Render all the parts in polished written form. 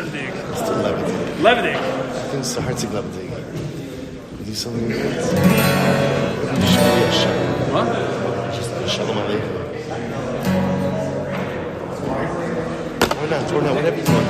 Levendig. Still Levendig. Levendig. I think it's the Herzig Levendig. We do something with it. What? Just Shalom Aleichem. Why not? Whatever you want.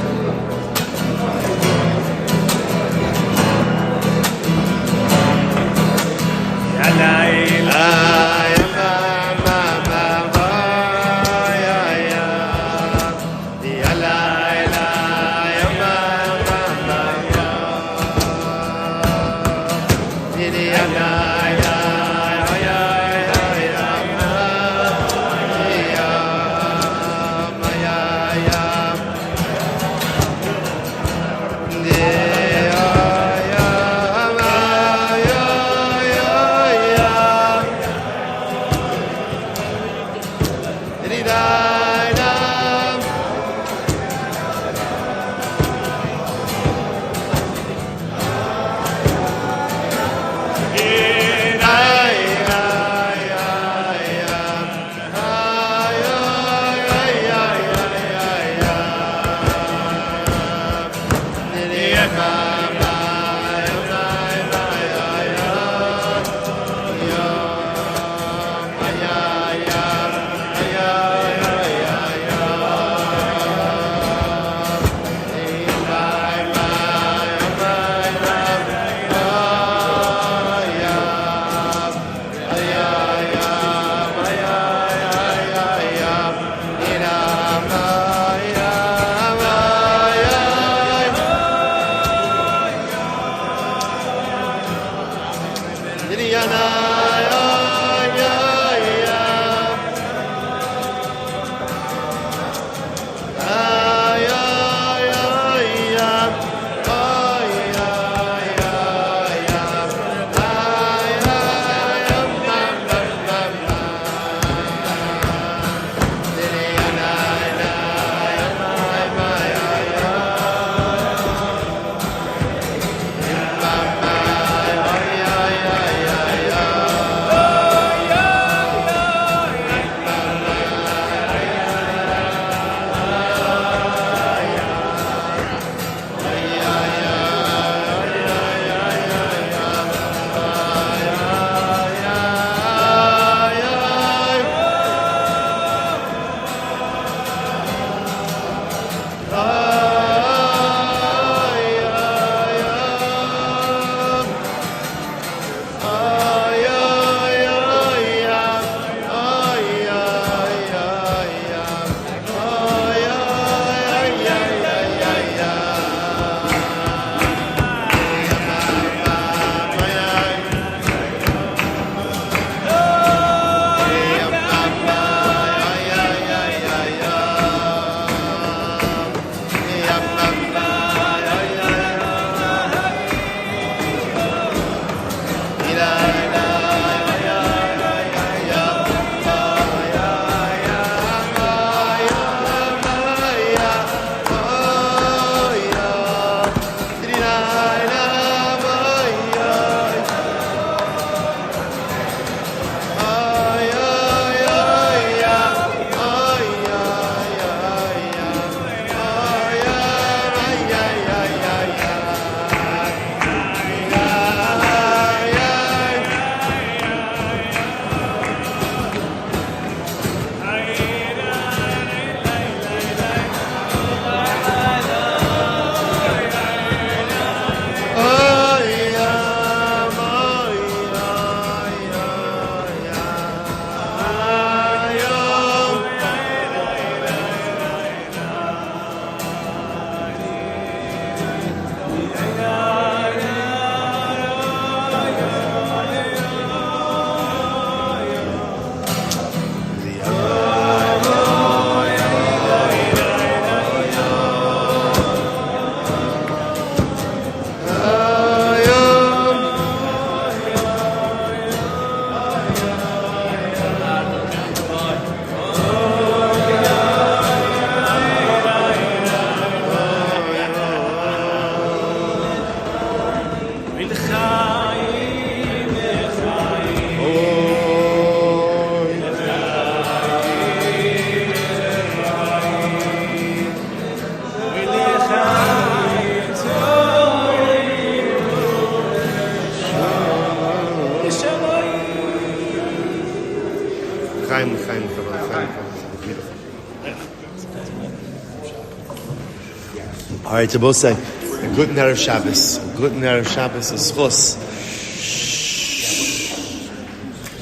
All right, to both say, a good Erev Shabbos. A good Erev Shabbos is chus.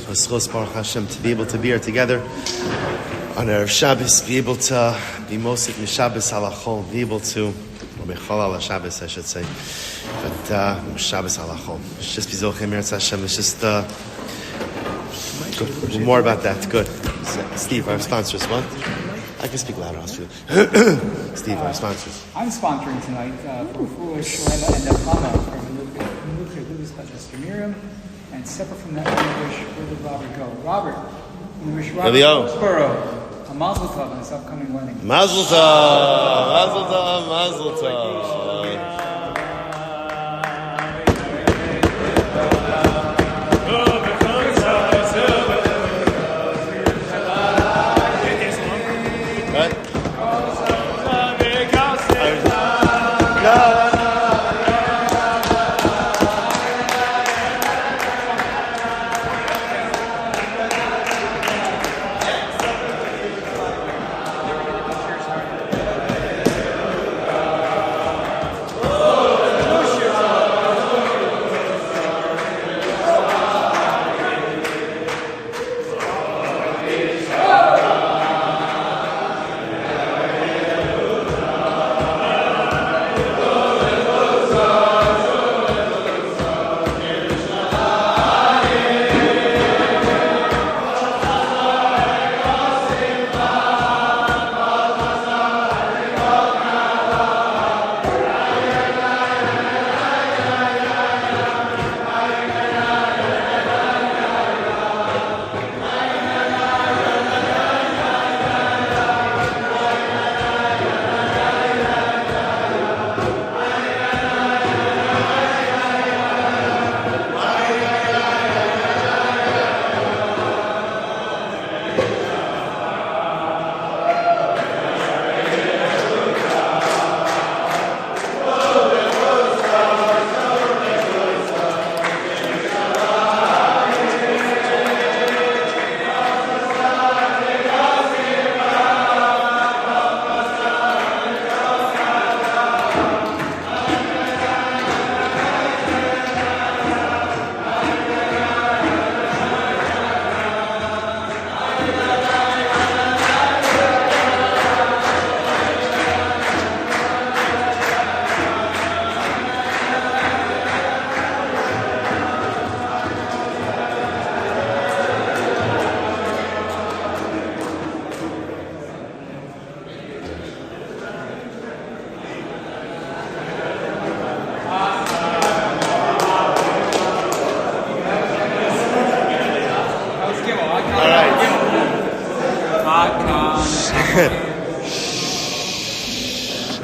A chus, Baruch Hashem, to be able to be here together on Erev Shabbos, be able to be Mosik Mishabbos Halachol, be able to, or Mechol Ala Shabbos, I should say, but Shabbos Halachol. It's just Bizochem Eretz Hashem. It's just good. More about that. Good. Steve, our sponsors, what? I can speak louder. Steve, our sponsors. I'm sponsoring tonight for Foolish Shorela and Elchama from Nuclear Lewis Chester Miriam, and separate from that, we wish where did Robert go? Robert, we wish Robert Roseborough a mazel tov on his upcoming wedding. Mazel tov, mazel tov, mazel tov.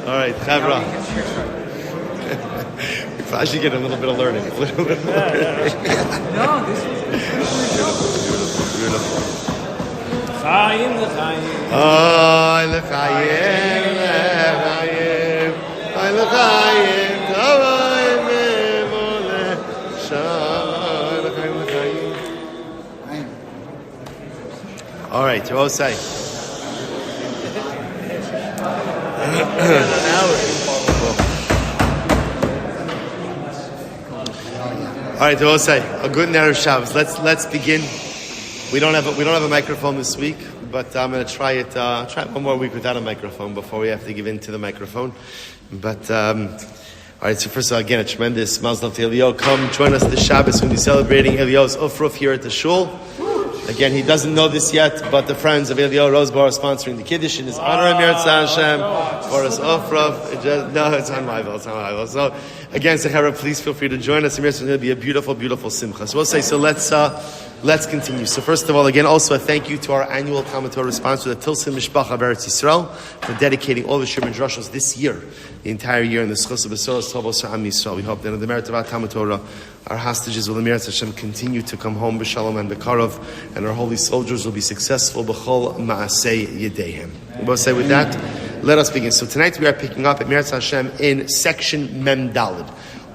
All right, Chaburah. We probably should get a little bit of learning. No, this was Beautiful. Chaim l'chaim. Oh, l'chaim, l'chaim, l'chaim, t'avoy memole, shalom, l'chaim, l'chaim. All right, to say. All right, to say a good Erev Shabbos. Let's begin. We don't have a microphone this week, but I'm going to try it one more week without a microphone before we have to give in to the microphone. But all right, so first of all, again, a tremendous mazel tov to Elio. Come join us this Shabbos when we're celebrating Elio's Ufruf here at the shul. Again, he doesn't know this yet, but the friends of Elio Roseborough are sponsoring the Kiddush in his honor, Amir Hashem, for his Ufruf. No, it's on my bill. So again, Sechera, please feel free to join us. Amir, it's going to be a beautiful, beautiful simcha. So we'll say, let's continue. So first of all, again, also a thank you to our annual Talmud Torah sponsor, the Tilson Mishpacha Eretz Yisrael, for dedicating all the Shir Midrashos this year, the entire year, in the Schos of Besoros Tovos Am Yisrael. We hope that in the merit of our Talmud Torah, our hostages will, Amir Hashem, continue to come home b'shalom and b'karov, and our holy soldiers will be successful b'chol ma'asei yedehem. We'll say with that, let us begin. So tonight we are picking up at Meretz Hashem in section Mem Daled.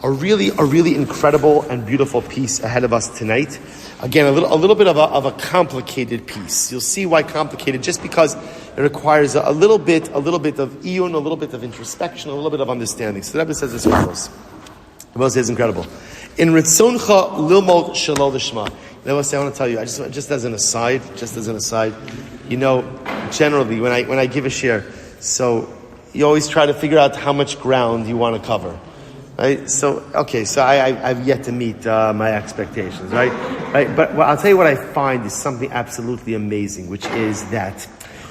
A really incredible and beautiful piece ahead of us tonight. Again, a little bit of a complicated piece. You'll see why complicated, just because it requires a little bit of iyun, a little bit of introspection, a little bit of understanding. So the Rebbe says as follows. The Rebbe says incredible. In Ritzoncha Lilmod Shalol Lishma. I want to tell you, just as an aside, generally when I give a share, so you always try to figure out how much ground you want to cover, right? So I've yet to meet my expectations, right? But I'll tell you what I find is something absolutely amazing, which is that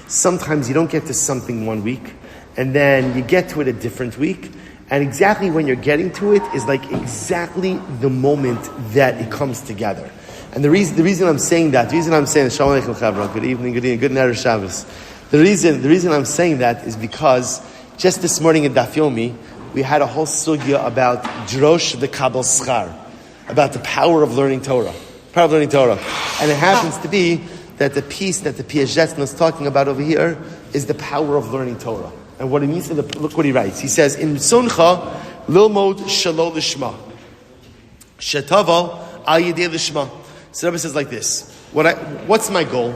sometimes you don't get to something one week, and then you get to it a different week. And exactly when you're getting to it is like exactly the moment that it comes together. And the reason I'm saying that, Shalom Aleichem Chavra, good evening, good night of Shabbos. The reason I'm saying that is because just this morning in Daf Yomi, we had a whole sugya about Drosh v'Kabel Schar, about the power of learning Torah. And it happens to be that the piece that the Piaget is talking about over here is the power of learning Torah. And what it means, look what he writes. He says, in Soncha, Lilmod Shalol Lishma. Shetaval Al Yedei Lishma. So the Rebbe says like this. What's my goal?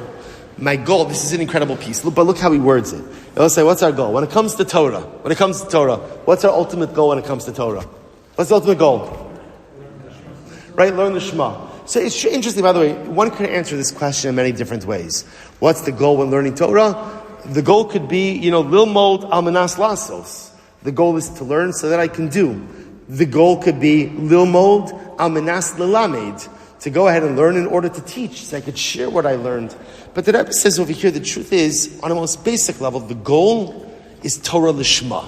My goal, this is an incredible piece, but look how he words it. He'll say, what's our goal? When it comes to Torah, what's our ultimate goal when it comes to Torah? What's the ultimate goal? Right? Learn the Shema. So it's interesting, by the way, one can answer this question in many different ways. What's the goal when learning Torah? The goal could be, Lilmod Almanas Lasos. The goal is to learn so that I can do. The goal could be Lilmod Almanas Lelamed. To go ahead and learn in order to teach, so I could share what I learned. But the Rebbe says over here, the truth is, on a most basic level, the goal is Torah Lishma.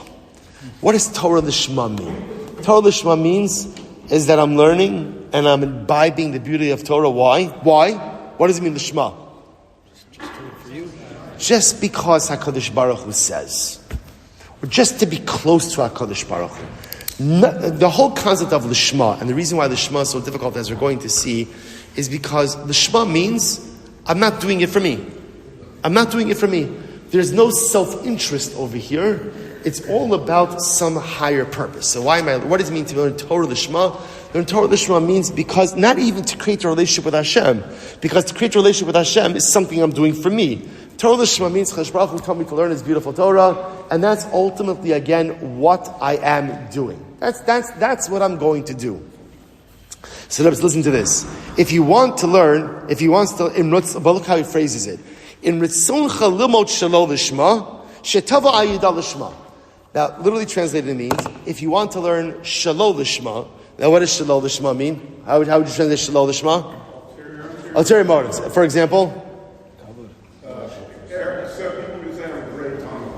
What does Torah Lishma mean? Torah Lishma means is that I'm learning and I'm imbibing the beauty of Torah. Why? What does it mean, Lishma? Just because HaKadosh Baruch Hu says. Or just to be close to HaKadosh Baruch Hu. The whole concept of Lishma, and the reason why Lishma is so difficult, as we're going to see, is because Lishma means I'm not doing it for me. There's no self-interest over here. It's all about some higher purpose. So what does it mean to learn Torah Lishma? Learn Torah Lishma means because not even to create a relationship with Hashem, because to create a relationship with Hashem is something I'm doing for me. Torah Lishma means Chassidus Chaburah told me to learn His beautiful Torah, and that's ultimately again what I am doing. That's what I'm going to do. So let's listen to this. If you want to learn, but look how he phrases it. In Ritzoncha Lilmod Shalol Lishma, Shetava Ayida Lishma. Now, literally translated, it means if you want to learn Shalol Lishma. Now, what does Shalol Lishma mean? How would you translate Shalol Lishma? Ulterior motives. For example.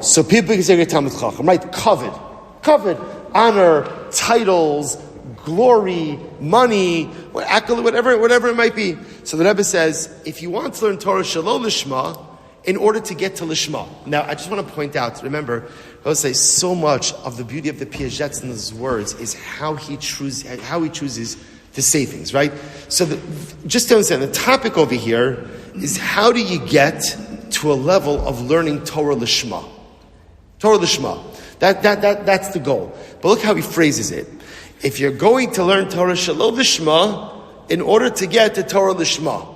So people can say Talmid Chacham, right? Covet, honor, titles, glory, money, whatever it might be. So the Rebbe says, if you want to learn Torah Shalol Lishma, in order to get to Lishma. Now, I just want to point out, remember, I will say so much of the beauty of the Piaget in his words is how he chooses to say things, right? So just to understand, the topic over here is how do you get to a level of learning Torah Lishma? Torah Lishma. That's the goal. But look how he phrases it. If you're going to learn Torah Shalol Lishma, in order to get to Torah Lishma,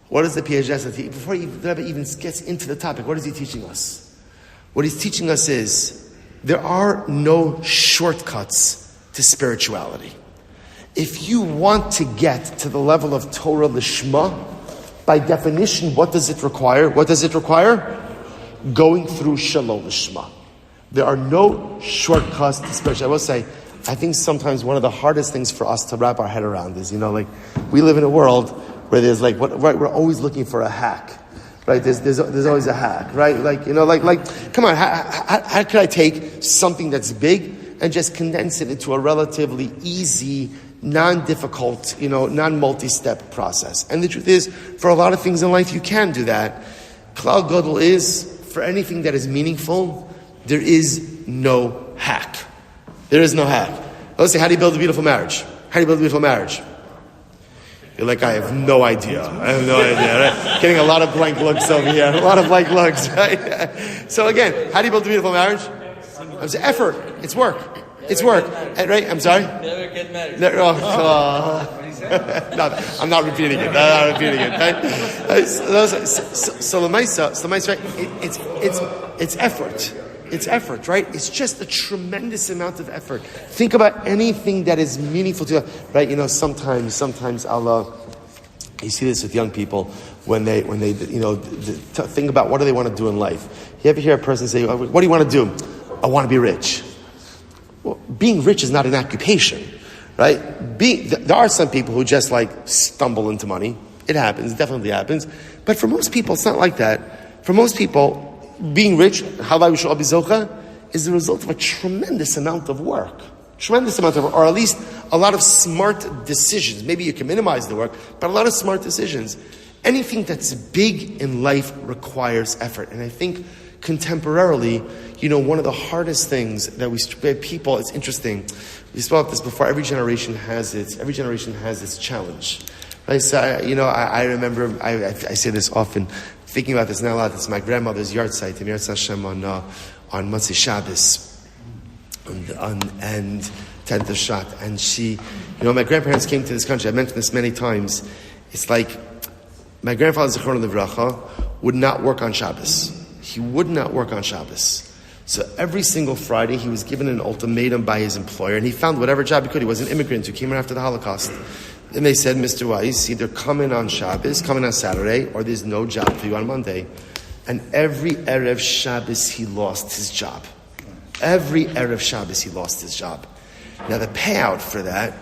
what does the Piaget say? Before the Rebbe even gets into the topic, what is he teaching us? What he's teaching us is there are no shortcuts to spirituality. If you want to get to the level of Torah Lishma, by definition, what does it require? Going through Shalol Lishma. There are no shortcuts to spirituality. I will say, I think sometimes one of the hardest things for us to wrap our head around is, we live in a world where there's we're always looking for a hack, right? There's always a hack, right? Come on, how could I take something that's big and just condense it into a relatively easy, non-difficult, non-multi-step process? And the truth is, for a lot of things in life, you can do that. Klal Gadol is, for anything that is meaningful, there is no hack. There is no hack. Let's say, how do you build a beautiful marriage? You're like, I have no idea, right? Getting a lot of blank looks over here. Right? So again, how do you build a beautiful marriage? It's effort. It's work. Right? I'm sorry? Never get married. No, I'm not repeating it. Right? So Lamaisa, right? It's effort. It's effort, right? It's just a tremendous amount of effort. Think about anything that is meaningful to you, right? Sometimes I'll. You see this with young people when they think about what do they want to do in life. You ever hear a person say, "What do you want to do?" "I want to be rich." Well, being rich is not an occupation, right? There are some people who just stumble into money. It happens, definitely happens. But for most people, it's not like that. For most people, being rich, is the result of a tremendous amount of work. Or at least a lot of smart decisions. Maybe you can minimize the work, but a lot of smart decisions. Anything that's big in life requires effort. And I think contemporarily, one of the hardest things that people, it's interesting. We spoke about this before. Every generation has its challenge. Right? So, I remember, I say this often, thinking about this now a lot. It's my grandmother's yard site in Yard Hashem on Motzei Shabbos and 10th of Shat. And she, my grandparents came to this country. I mentioned this many times. It's like my grandfather Zichron Livracha would not work on Shabbos. He would not work on Shabbos. So every single Friday he was given an ultimatum by his employer, and he found whatever job he could. He was an immigrant who came in after the Holocaust. And they said, "Mr. Weiss, either come in on Shabbos, come in on Saturday, or there's no job for you on Monday." And every Erev Shabbos he lost his job. Every Erev Shabbos he lost his job. Now the payout for that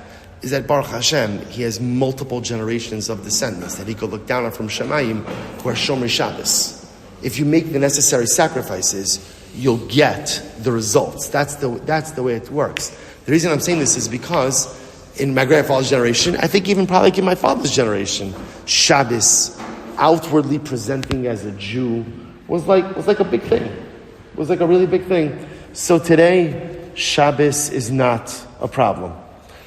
is that Baruch Hashem, he has multiple generations of descendants that he could look down on from Shemayim who are Shomer Shabbos. If you make the necessary sacrifices, you'll get the results. That's the way it works. The reason I'm saying this is because in my grandfather's generation, I think even probably in my father's generation, Shabbos, outwardly presenting as a Jew, was like a big thing. It was like a really big thing. So today, Shabbos is not a problem.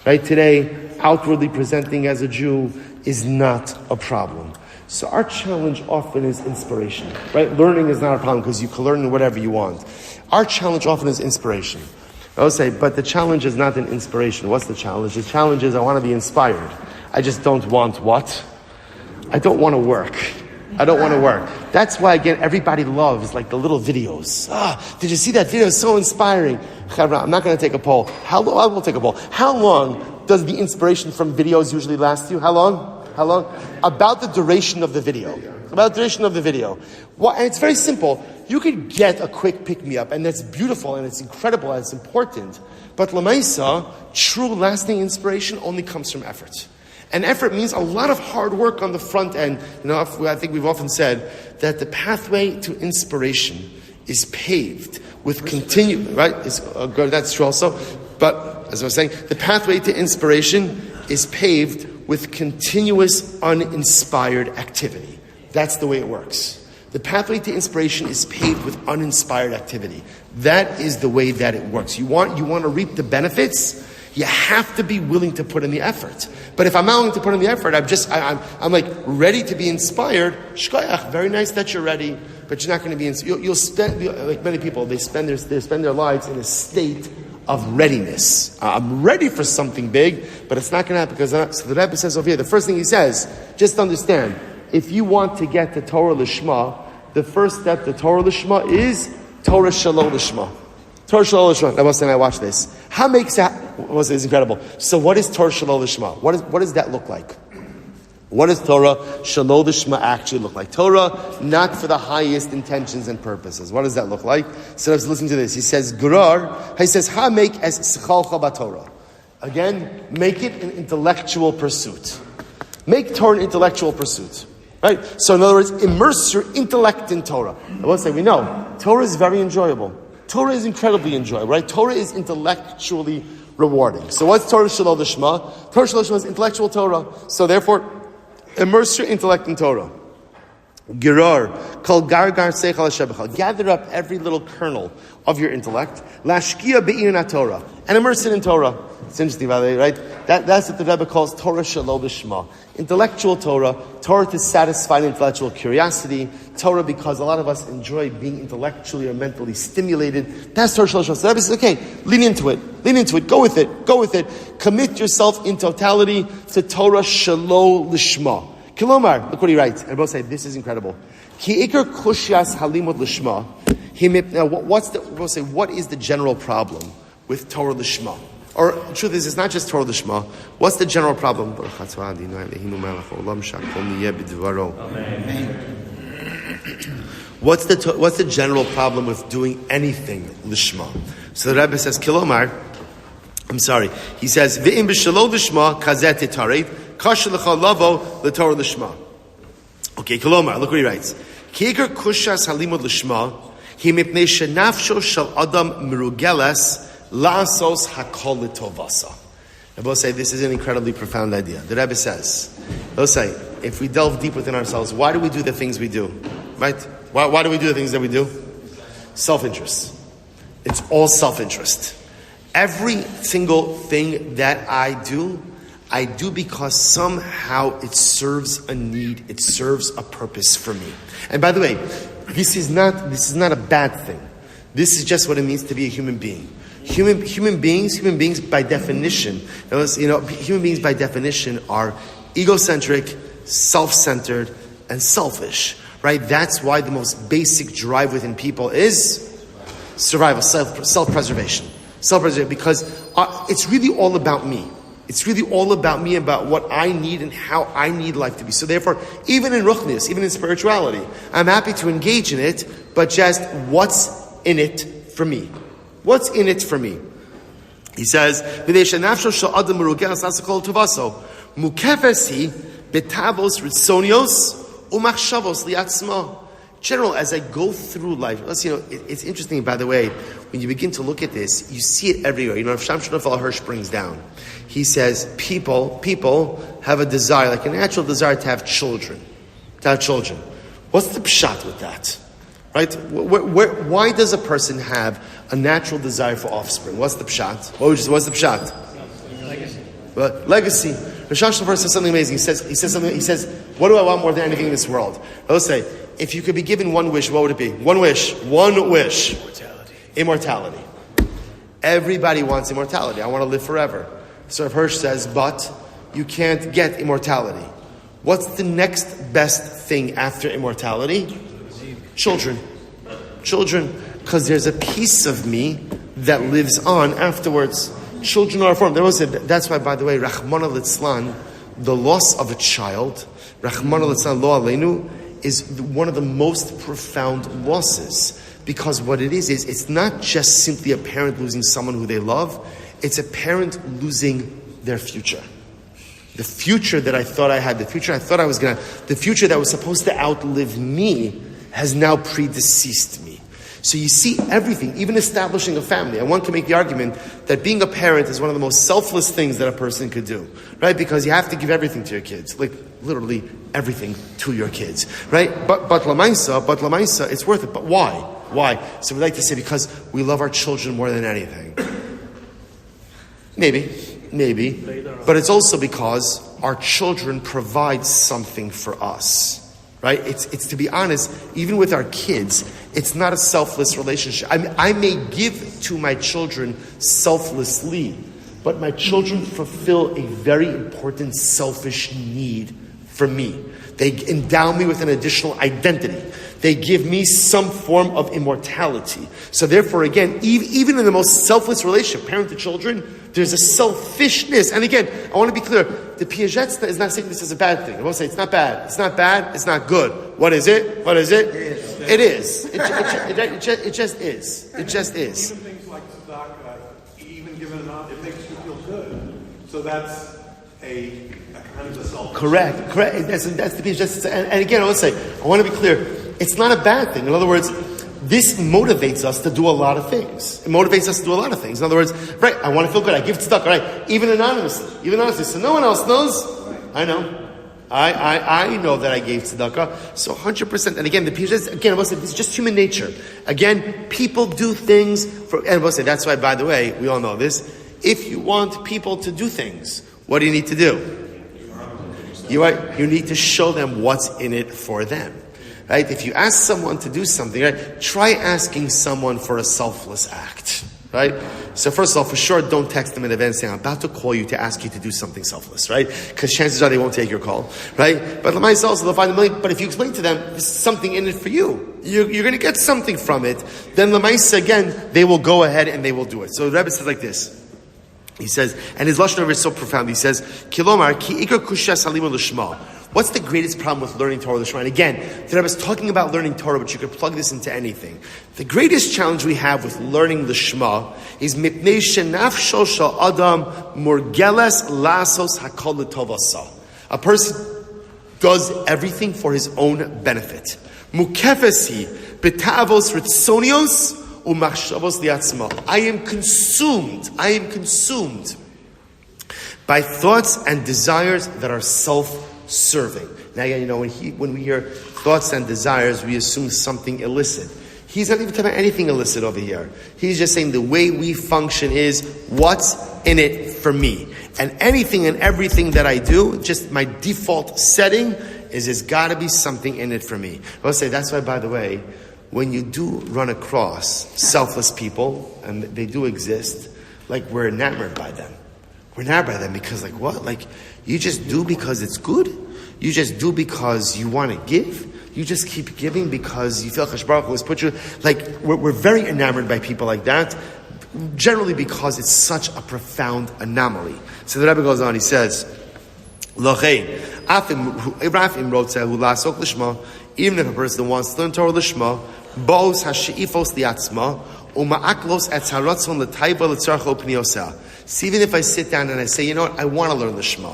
Right? Today, outwardly presenting as a Jew is not a problem. So our challenge often is inspiration. Right? Learning is not a problem because you can learn whatever you want. Our challenge often is inspiration. I would say, but the challenge is not an inspiration. What's the challenge? The challenge is I want to be inspired. I just don't want what? I don't want to work. I don't want to work. That's why, again, everybody loves the little videos. Did you see that video? It's so inspiring. I'm not going to take a poll. I will take a poll. How long does the inspiration from videos usually last you? How long? About the duration of the video. Well, and it's very simple. You could get a quick pick-me-up, and that's beautiful, and it's incredible, and it's important. But Lamaisa, true lasting inspiration only comes from effort. And effort means a lot of hard work on the front end. I think we've often said that the pathway to inspiration is paved with right? That's true also. But, as I was saying, the pathway to inspiration is paved with continuous uninspired activity. That's the way it works. The pathway to inspiration is paved with uninspired activity. That is the way that it works. You want to reap the benefits, you have to be willing to put in the effort. But if I'm not willing to put in the effort, I'm ready to be inspired. Shkoyach, very nice that you're ready, but you're not going to be inspired. You'll spend, like many people, they spend their lives in a state of readiness. I'm ready for something big, but it's not going to happen because so the Rebbe says over here, the first thing he says, just understand, if you want to get to Torah Lishma, the first step to Torah Lishma is Torah Shalom Lishma. Torah Shalom Lishma. Now, I watch this. How makes that? It's incredible. So, what is Torah Shalom Lishma? What does that look like? What does Torah Shalom Lishma actually look like? Torah, not for the highest intentions and purposes. What does that look like? So let's listen to this. He says, Gurar. He says, Ha make as Sechalcha Batorah. Again, make it an intellectual pursuit. Make Torah an intellectual pursuit. Right? So in other words, immerse your intellect in Torah. I will say, we know, Torah is very enjoyable. Torah is incredibly enjoyable, right? Torah is intellectually rewarding. So what's Torah Shalom Lishma? Torah Shalom Lishma is intellectual Torah. So therefore, immerse your intellect in Torah. Geror, kol gargar seichal hashebecha. Gather up every little kernel of your intellect. Lashkia be'inyan Torah. And immerse it in Torah. It's interesting, by the way, right? That's what the Rebbe calls Torah Shalom Lishma. Intellectual Torah. Torah to satisfy intellectual curiosity. Torah because a lot of us enjoy being intellectually or mentally stimulated. That's Torah Shalom Lishma. So the Rebbe says, okay, lean into it. Go with it. Commit yourself in totality to Torah Shalom Lishma. Kilomar, look what he writes. And both say, this is incredible. Ki ikar kushyas halimud lishma. Now, what is the general problem with Torah lishma? Or, the truth is, it's not just Torah lishma. What's the general problem? What's the general problem with doing anything lishma? So the Rebbe says, Kilomar, he says, V'im b'shalo lishma kazet etaret. Okay, Kolomar, look what he writes. Kikar kushas halimud lishma, hi mipnei shenafsho shel adam merugeles la'asos hakol litovasa. The Rebbe say this is an incredibly profound idea. The Rebbe says, if we delve deep within ourselves, why do we do the things we do? Right? Why do we do the things that we do? Self-interest. It's all self-interest. Every single thing that I do because somehow it serves a need, it serves a purpose for me. And by the way, this is not a bad thing. This is just what it means to be a human being. Human beings by definition, human beings by definition are egocentric, self-centered, and selfish. Right? That's why the most basic drive within people is survival, self-preservation. Self-preservation, because it's really all about me. It's really all about me, about what I need and how I need life to be. So therefore, even in ruchnius, even in spirituality, I'm happy to engage in it, but just what's in it for me? What's in it for me? He says, General, as I go through life, it's interesting, by the way, when you begin to look at this, you see it everywhere. If Sham Shonafal Hirsch brings down, he says people have a desire, like a natural desire to have children. What's the pshat with that? Right? Why does a person have a natural desire for offspring? What's the pshat? What's the pshat? Legacy. Sham Shonafal says something amazing. He says, what do I want more than anything in this world? He'll say, if you could be given one wish, what would it be? One wish. Immortality. Everybody wants immortality. I want to live forever. So if Hirsch says, but you can't get immortality. What's the next best thing after immortality? Children. Because there's a piece of me that lives on afterwards. Children are formed. That's why, by the way, Rachmana litzlan, the loss of a child, Rachmana litzlan lo aleinu, is one of the most profound losses. Because what it is it's not just simply a parent losing someone who they love, it's a parent losing their future. The future that I thought I had, the future I thought I was the future that was supposed to outlive me has now predeceased me. So you see everything, even establishing a family. And one can make the argument that being a parent is one of the most selfless things that a person could do, right? Because you have to give everything to your kids, like literally everything to your kids, right? But lamaisa, it's worth it. But why? Why? So we like to say because we love our children more than anything. Maybe. But it's also because our children provide something for us. Right? It's to be honest, even with our kids, it's not a selfless relationship. I may give to my children selflessly, but my children fulfill a very important selfish need for me. They endow me with an additional identity. They give me some form of immortality. So therefore, again, even in the most selfless relationship, parent to children, there's a selfishness. And again, I want to be clear. The Piaget is not saying this is a bad thing. I won't say it's not bad. It's not bad. It's not good. What is it? It is. It just is. It just is. Even things like tzedakah, even given it out, it makes you feel good. So that's a kind of a self. Correct. That's the Piaget. And again, I want to be clear. It's not a bad thing. In other words, this motivates us to do a lot of things. In other words, right, I want to feel good. I give tzedakah, right? Even anonymously. So no one else knows. I know. I know that I gave tzedakah, so 100%. And again, the people says, again, I will say, this is just human nature. Again, people do things for, and I will say, that's why, by the way, we all know this. If you want people to do things, what do you need to do? You need to show them what's in it for them. Right? If you ask someone to do something, right, try asking someone for a selfless act. Right? So first of all, for sure, don't text them in advance saying, I'm about to call you to ask you to do something selfless, right? Because chances are they won't take your call, right? But also, they'll find the money. But if you explain to them, there's something in it for you. You're going to get something from it. Then Lamaisa, again, they will go ahead and they will do it. So the Rebbe says like this. He says, and his Lashon is so profound. He says, Kilomar, ki ikar kushya salimu l'shma. What's the greatest problem with learning Torah l'shma? And again, the Rebbe is talking about learning Torah, but you could plug this into anything. The greatest challenge we have with learning the Shema is mipnei shenafsho shel adam murgeles lasos hakol l'tovasa. A person does everything for his own benefit. Mukefesi betavos ritzonios umachshavos liatzma. I am consumed by thoughts and desires that are self-serving. Now, when we hear thoughts and desires, we assume something illicit. He's not even talking about anything illicit over here. He's just saying the way we function is what's in it for me. And anything and everything that I do, just my default setting is there's got to be something in it for me. I'll say that's why, by the way, when you do run across selfless people, and they do exist, like we're enamored by them. We're enamored by them because like what? Like you just do because it's good? You just do because you want to give? You just keep giving because you feel Chassidus Chaburah has put you... Like we're very enamored by people like that, generally because it's such a profound anomaly. So the Rebbe goes on, he says, even if a person wants to learn Torah l'shma, Bos hasheifos liatzma, uma'aklos etzaratzon l'taiva l'tzarcho pnioseh. See, even if I sit down and I say, you know what, I want to learn the Shema,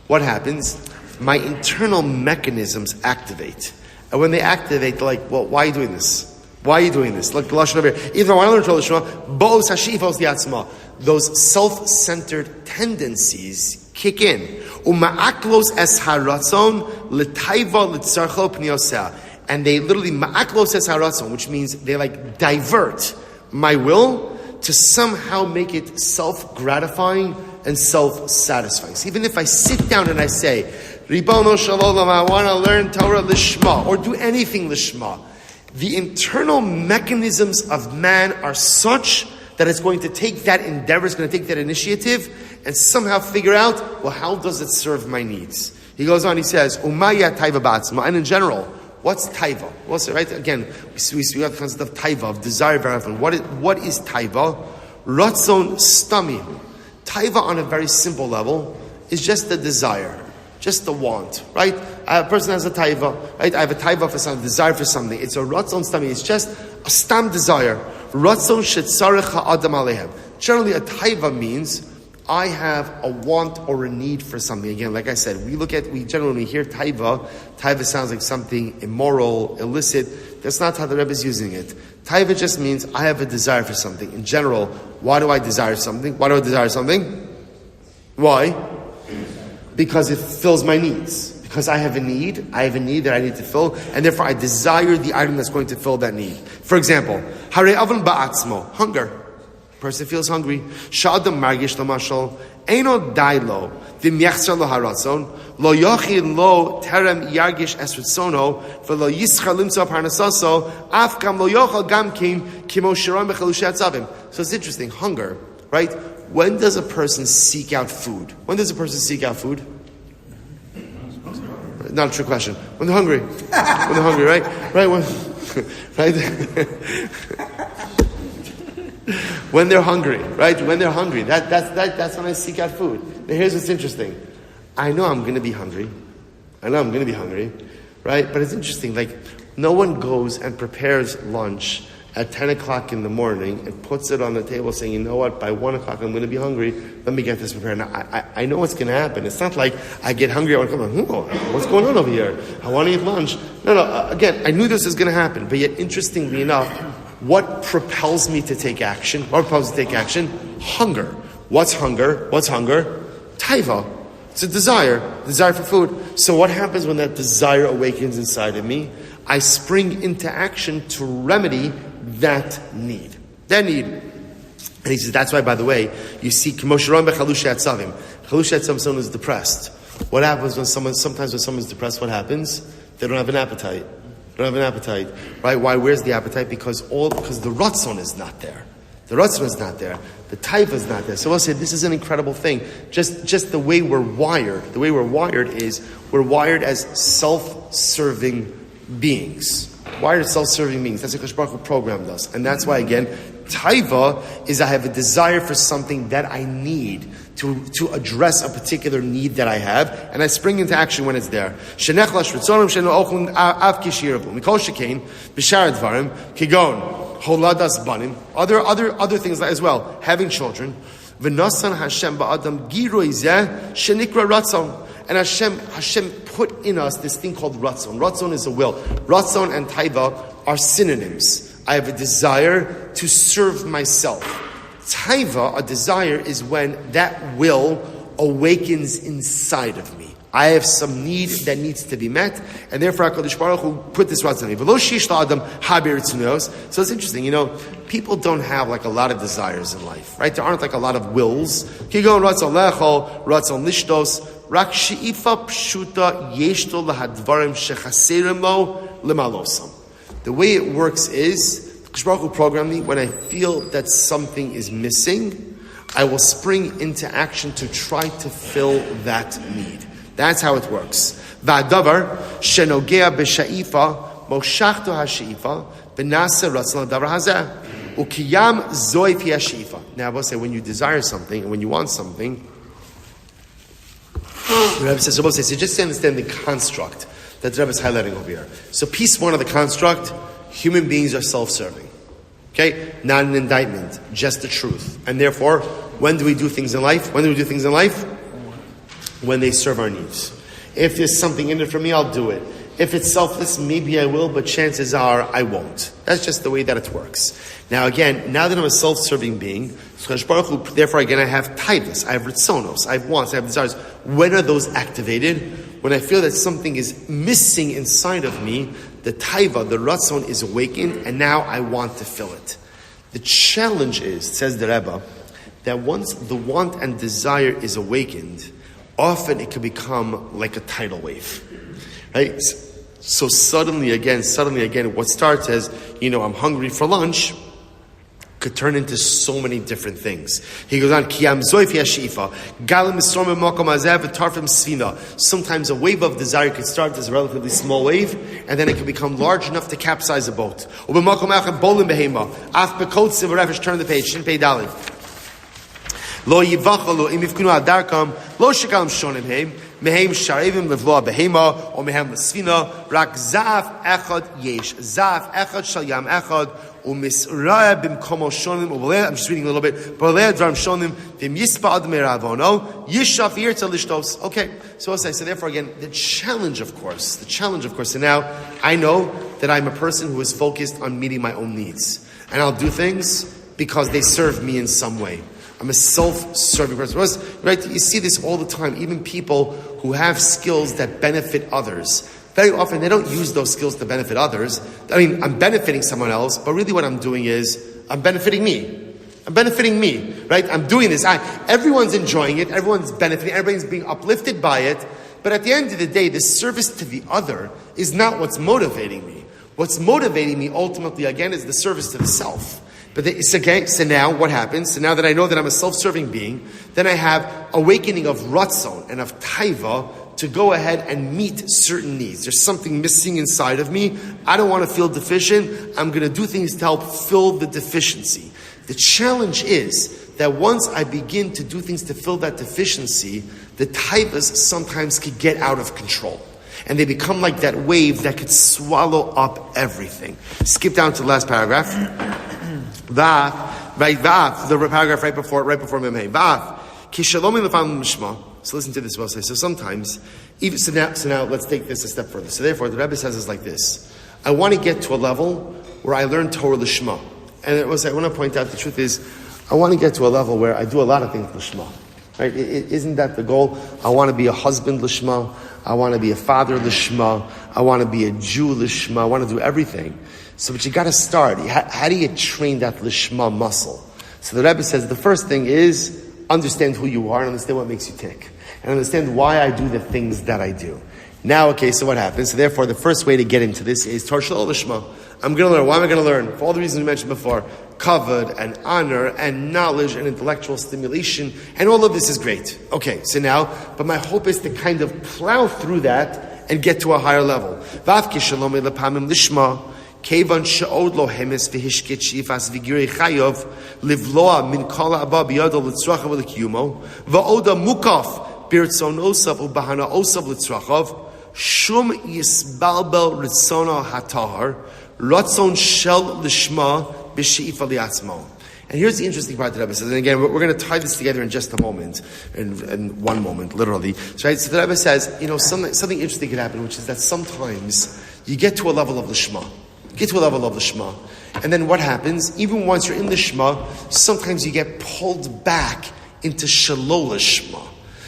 what happens? My internal mechanisms activate. And when they activate, they're like, well, why are you doing this? Why are you doing this? Look, the Lashon over here. Either I want to learn Torah Shema, Bos hasheifos liatzma. Those self-centered tendencies kick in. Uma'aklos es haratzon l'taiva l'tzarcho pnioseh. And they literally ma'aklos es haratzon, which means they like divert my will to somehow make it self-gratifying and self-satisfying. So even if I sit down and I say, Ribono Shalom, I want to learn Torah l'shma, or do anything l'shma, the internal mechanisms of man are such that it's going to take that endeavor, it's going to take that initiative, and somehow figure out, well, how does it serve my needs? He goes on, he says, Umaya taiva ba'atzma, and in general, what's taiva? What's it, right? Again, we have the concept of taiva, of desire very often. What is taiva? Ratzon stami. Taiva on a very simple level is just the desire, just the want, right? A person has a taiva, right? I have a taiva for something, desire for something. It's a ratzon stami. It's just a stam desire. Ratzon shetzarech ha'adam alehem. Generally, a taiva means I have a want or a need for something. Again, like I said, we generally hear taiva sounds like something immoral, illicit. That's not how the Rebbe is using it. Taiva just means I have a desire for something. In general, why do I desire something? Why? Because it fills my needs. Because I have a need that I need to fill, and therefore I desire the item that's going to fill that need. For example, Hare Avon Ba'atzmo, hunger. Person feels hungry. Sha'adam margish lamashal, eino dailo, v'myachzar lo haratzon, lo yochin lo terem yargish esritzono, v'lo yischar limtzo parnasoso, afkam lo yochal gamkin, kimo shiron bechalushay atzavim. So it's interesting, hunger, right? When does a person seek out food? Not a trick question. When they're hungry. Right? Right? When they're hungry, right? That's when I seek out food. Now here's what's interesting. I know I'm going to be hungry, right? But it's interesting, like, no one goes and prepares lunch at 10 o'clock in the morning and puts it on the table saying, you know what, by 1 o'clock I'm going to be hungry, let me get this prepared. Now, I know what's going to happen. It's not like I get hungry, I want to come, what's going on over here? I want to eat lunch. No, again, I knew this was going to happen, but yet, interestingly enough, what propels me to take action? Hunger. What's hunger? Taiva. It's a desire for food. So what happens when that desire awakens inside of me? I spring into action to remedy that need. And he says, that's why, by the way, you see, K'mosharon bechalusha atzavim. Chalusha atzavim, someone is depressed. What happens sometimes when someone's depressed, what happens? They don't have an appetite. Right? Why? Where's the appetite? Because the ratzon is not there. The ratzon is not there. The taiva is not there. So I'll say this is an incredible thing. Just the way we're wired. The way we're wired is we're wired as self-serving beings. Wired as self-serving beings. That's what Kadosh Baruch Hu programmed us. And that's why, again, taiva is I have a desire for something that I need to address a particular need that I have, and I spring into action when it's there. Other things as well, having children. And Hashem put in us this thing called ratzon. Ratzon is a will. Ratzon and taiva are synonyms. I have a desire to serve myself. Taiva, a desire, is when that will awakens inside of me. I have some need that needs to be met, and therefore HaKadosh Baruch Hu put this ratzon in me. So it's interesting, people don't have like a lot of desires in life, right? There aren't like a lot of wills. Kigon ratzon lechol, ratzon lishtos, rak she'ifa pshuta yeshto lahadvarim shechaserim lo lemalosam. The way it works is, Kadosh Baruch Hu programmed me, when I feel that something is missing, I will spring into action to try to fill that need. That's how it works. Va'adavar shenogea b'sha'ifa moshachto ha'sha'ifa b'nasa ratzon ha'davar hazeh ukiyam zoy pi ha'sha'ifa. Now I will say, when you desire something and when you want something, the Rebbe says, so just to understand the construct that the Rebbe is highlighting over here. So piece one of the construct, human beings are self-serving. Okay? Not an indictment, just the truth. And therefore, when do we do things in life? When they serve our needs. If there's something in it for me, I'll do it. If it's selfless, maybe I will, but chances are I won't. That's just the way that it works. Now again, now that I'm a self-serving being, therefore again I have taivas, I have ritzonos, I have wants, I have desires. When are those activated? When I feel that something is missing inside of me, the taiva, the ratzon is awakened, and now I want to fill it. The challenge is, says the Rebbe, that once the want and desire is awakened, often it can become like a tidal wave. Right? So suddenly again, what starts as, I'm hungry for lunch, could turn into so many different things. He goes on, sometimes a wave of desire could start as a relatively small wave, and then it can become large enough to capsize a boat. Turn the page, Shin Pei Dalet. Lo yivachalu im yifkunu adarkam lo shekalim shonim heim mehem sharevim levloa behema or mehem lesfina rak zaf echad yesh zaf echad shal yam echad umisraya bimkomo shonim u'boleh. I'm just reading a little bit. Boleh dvarim shonim v'im yispa ad meiravono yishaf yirtza lishtos. Okay, so therefore again, the challenge of course. And now I know that I'm a person who is focused on meeting my own needs, and I'll do things because they serve me in some way. I'm a self-serving person. Right? You see this all the time. Even people who have skills that benefit others, very often they don't use those skills to benefit others. I mean, I'm benefiting someone else, but really what I'm doing is I'm benefiting me. Right? I'm doing this. Everyone's enjoying it. Everyone's benefiting. Everybody's being uplifted by it. But at the end of the day, the service to the other is not what's motivating me. What's motivating me ultimately, again, is the service to the self. But so now what happens? So now that I know that I'm a self-serving being, then I have awakening of ratzon and of taiva to go ahead and meet certain needs. There's something missing inside of me. I don't want to feel deficient. I'm going to do things to help fill the deficiency. The challenge is that once I begin to do things to fill that deficiency, the taivas sometimes could get out of control. And they become like that wave that could swallow up everything. Skip down to the last paragraph. The paragraph right before Memhei. So listen to this. So sometimes, so now let's take this a step further. So therefore, the Rebbe says is like this: I want to get to a level where I learn Torah Lishma, and I want to point out the truth is, I want to get to a level where I do a lot of things Lishma. Right? Isn't that the goal? I want to be a husband lishma. I want to be a father lishma. I want to be a Jew lishma. I want to do everything. So, but you got to start. How do you train that lishma muscle? So the Rebbe says the first thing is understand who you are and understand what makes you tick. And understand why I do the things that I do. Now, okay, so what happens? So therefore, the first way to get into this is Torah Shalom Lishma. I'm going to learn. Why am I going to learn? For all the reasons we mentioned before. Kavod and honor and knowledge and intellectual stimulation. And all of this is great. Okay, so now, but my hope is to kind of plow through that and get to a higher level. Vavki Shalom Lepamim Lishma. Kevan she'od lo hemes v'hishkit shifas v'girei chayov livloa min kol ha'aba b'yado l'tzrachav v'l'kiyumo v'oda mukaf b'ritzon osav u'bahana osav l'tzrachav shum yisbalbel ritzona hatahar ratzon shel l'shma b'she'ifa li'atzmo. And here's the interesting part that Rebbe says, and again, we're going to tie this together in just a moment, in one moment, literally. So, right, so the Rebbe says, something interesting could happen, which is that sometimes you get to a level of l'shma. Get to a level of the Shema. And then what happens? Even once you're in the Shema, sometimes you get pulled back into Shalol Shema.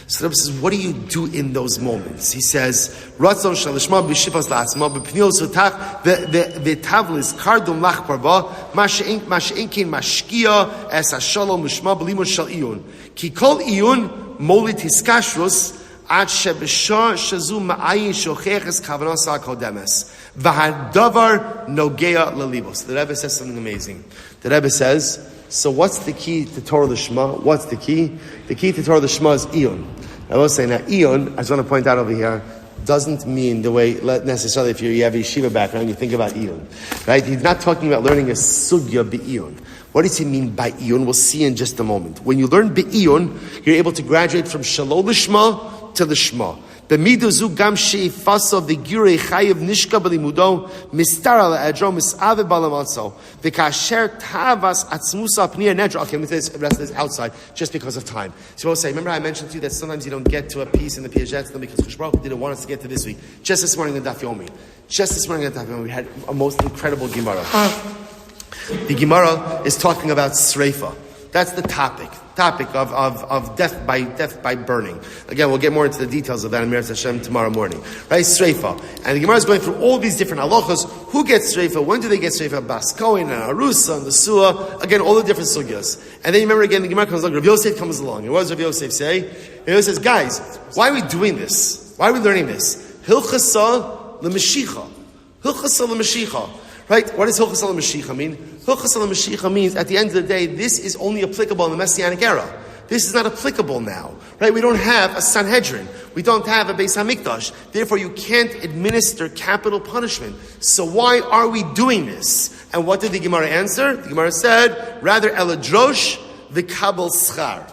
So the Rebbe says, what do you do in those moments? He says, Ratzon Shal Shema b'shifas la'atzma b'pniyos utach v'tavlis kardum lach parva mash'enkin mashkia es ha'shalom l'shma b'limon shal iyun ki kol iyun molit hiskashrus ad shebesha shazu ma'ayin shocheches kavanas ha'kodemes v'hadavar nogea lalibos. The Rebbe says something amazing. The Rebbe says, so what's the key to Torah Lishma? What's the key? The key to Torah Lishma is iyun. I will say now, iyun, I just want to point out over here, doesn't mean the way necessarily if you have a yeshiva background, you think about iyun. Right? He's not talking about learning a sugya bi-iyun. What does he mean by iyun? We'll see in just a moment. When you learn bi-iyun, you're able to graduate from shalol lishma to lishma. B'miduzu gam she'ifasa v'girei chayiv nishka b'limudo mistara le'edro mis'ave balamatzo v'kasher tavas atzmusa p'niyah nedra. Okay, let me say the rest of this outside just because of time. So we'll say, remember I mentioned to you that sometimes you don't get to a piece in the Piaget because Chassidus Chaburah didn't want us to get to this week. Just this morning in Daf Yomi. We had a most incredible Gemara. The Gemara is talking about Sreifa. That's the topic of death by burning. Again, we'll get more into the details of that in Meretz Hashem tomorrow morning. Right? Sreifa. And the Gemara is going through all these different halachas. Who gets Sreifa? When do they get Sreifa? Bas Kohen and Arusa and the Suah. Again, all the different sugyas. And then you remember again, the Gemara comes along, Rav Yosef comes along. And what does Rav Yosef say? Rav Yosef says, guys, why are we doing this? Why are we learning this? Hilchasa l'mashicha. Hilchasa l'mashicha. Right? What does Hilchas al Mashiach mean? Hilchas al Mashiach means, at the end of the day, this is only applicable in the Messianic era. This is not applicable now. Right? We don't have a Sanhedrin. We don't have a Beis HaMikdash. Therefore, you can't administer capital punishment. So why are we doing this? And what did the Gemara answer? The Gemara said, rather, eladrosh v'kabel schar.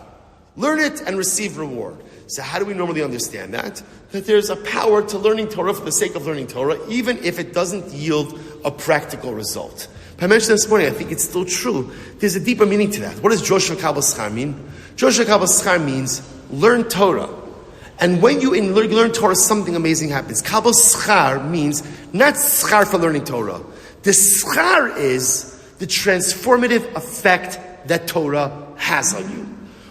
Learn it and receive reward. So how do we normally understand that? That there's a power to learning Torah for the sake of learning Torah, even if it doesn't yield a practical result. I mentioned this morning, I think it's still true. There's a deeper meaning to that. What does Joshua Kabel Schar mean? Joshua Kabel Schar means learn Torah. And when you learn Torah, something amazing happens. Kabel Schar means not schar for learning Torah. The schar is the transformative effect that Torah has on you.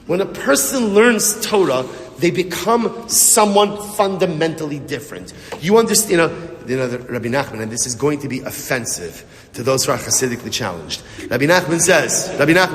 When a person learns Torah, they become someone fundamentally different. You understand, Rabbi Nachman, and this is going to be offensive to those who are Hasidically challenged. Rabbi Nachman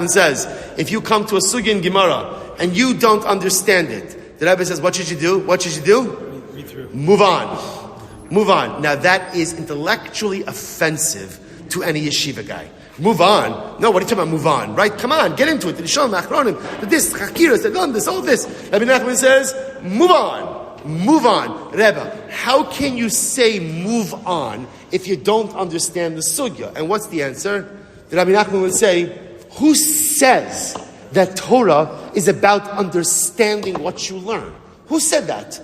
says, if you come to a sugya in Gemara and you don't understand it, the Rebbe says, what should you do? Read through. Move on. Now that is intellectually offensive to any yeshiva guy. Move on. No, what are you talking about? Move on, right? Come on, get into it. This, Chakiras, this, all this. Rabbi Nachman says, move on. Rebbe, how can you say move on if you don't understand the sugya? And what's the answer? The Rabbi Nachman would say, who says that Torah is about understanding what you learn? Who said that?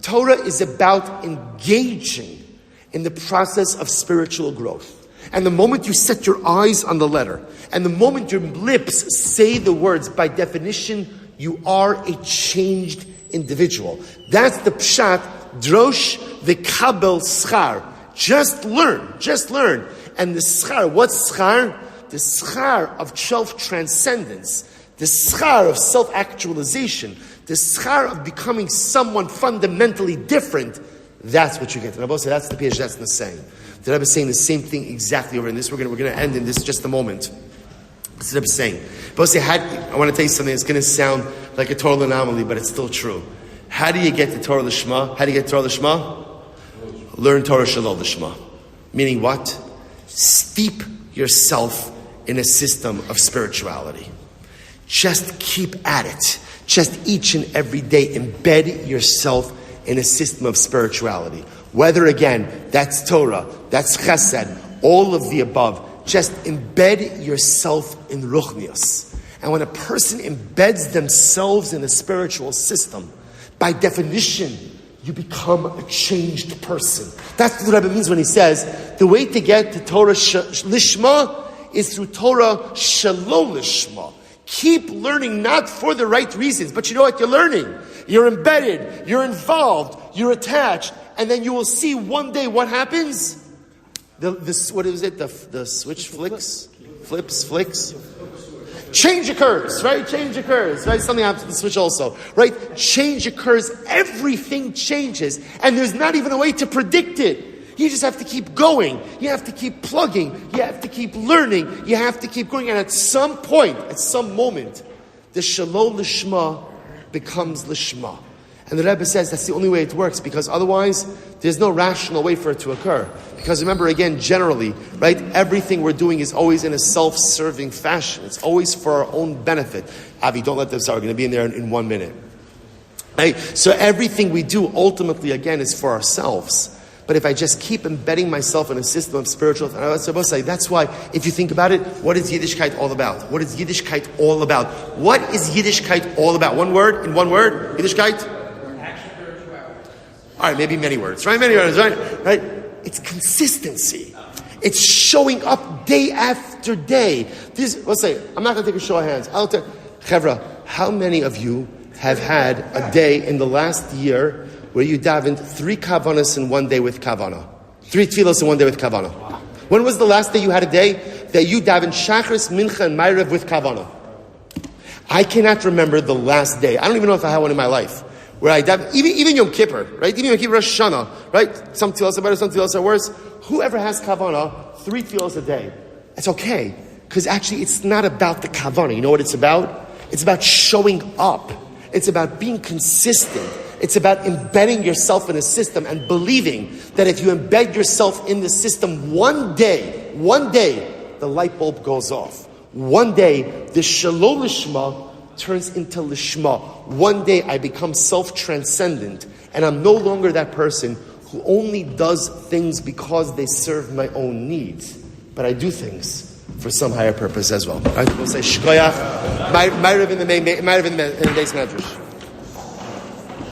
Torah is about engaging in the process of spiritual growth. And the moment you set your eyes on the letter, and the moment your lips say the words, by definition, you are a changed individual. That's the pshat, drosh v'kabel schar. Just learn. And the schar, what's schar? The schar of self-transcendence. the schar of self-actualization, the schar of becoming someone fundamentally different, that's what you get. And Rabbi say that's the page, that's the saying. The Rebbe is saying the same thing exactly over in this. We're going to end in this just a moment. That's what I'm saying. But I want to tell you something that's going to sound like a total anomaly, but it's still true. How do you get to Torah Lishma? How do you get to Torah Lishma? Learn Torah Shalol Lishma. Meaning what? Steep yourself in a system of spirituality. Just keep at it. Just each and every day embed yourself in a system of spirituality. Whether, again, that's Torah, that's Chesed, all of the above. Just embed yourself in Ruchnius. And when a person embeds themselves in a spiritual system, by definition, you become a changed person. That's what Rebbe means when he says, the way to get to Torah Lishma is through Torah Shalol Lishma. Keep learning, not for the right reasons, but you know what you're learning. You're embedded, you're involved, you're attached, and then you will see one day what happens. What is it? The switch flicks? Change occurs, right? Change occurs, right? Something happens to the switch also, right? Change occurs. Everything changes. And there's not even a way to predict it. You just have to keep going. You have to keep plugging. You have to keep learning. You have to keep going. And at some point, at some moment, the Shalol Lishma becomes Lishma. And the Rebbe says that's the only way it works, because otherwise there's no rational way for it to occur. Because remember, again, generally, right, everything we're doing is always in a self-serving fashion. It's always for our own benefit. Avi, don't let them start. We're going to be in there in 1 minute. Right? So everything we do ultimately, again, is for ourselves. But if I just keep embedding myself in a system of spiritual, that's why, if you think about it, what is Yiddishkeit all about? What is Yiddishkeit all about? What is Yiddishkeit all about? One word? In one word? Yiddishkeit? All right, maybe many words, right? Many words, right? It's consistency. It's showing up day after day. Let's say, I'm not going to take a show of hands. I'll tell Chevra, how many of you have had a day in the last year where you davened 3 kavanas in one day with kavana? 3 tefillos in one day with kavana. When was the last day you had a day that you davened Shachris, Mincha, and Ma'ariv with kavana? I cannot remember the last day. I don't even know if I had one in my life where I davened, even Yom Kippur, right? Even Yom Kippur, Rosh Hashanah, right? Some tefillos are better, some tefillos are worse. Whoever has kavana, 3 tefillos a day, it's okay. Because actually it's not about the kavana. You know what it's about? It's about showing up. It's about being consistent. It's about embedding yourself in a system and believing that if you embed yourself in the system, one day, the light bulb goes off. One day, the Shalol Lishma turns into Lishma. One day, I become self-transcendent, and I'm no longer that person who only does things because they serve my own needs, but I do things for some higher purpose as well. Right? We'll say Shkoyach, Ma'ariv in the base medrash.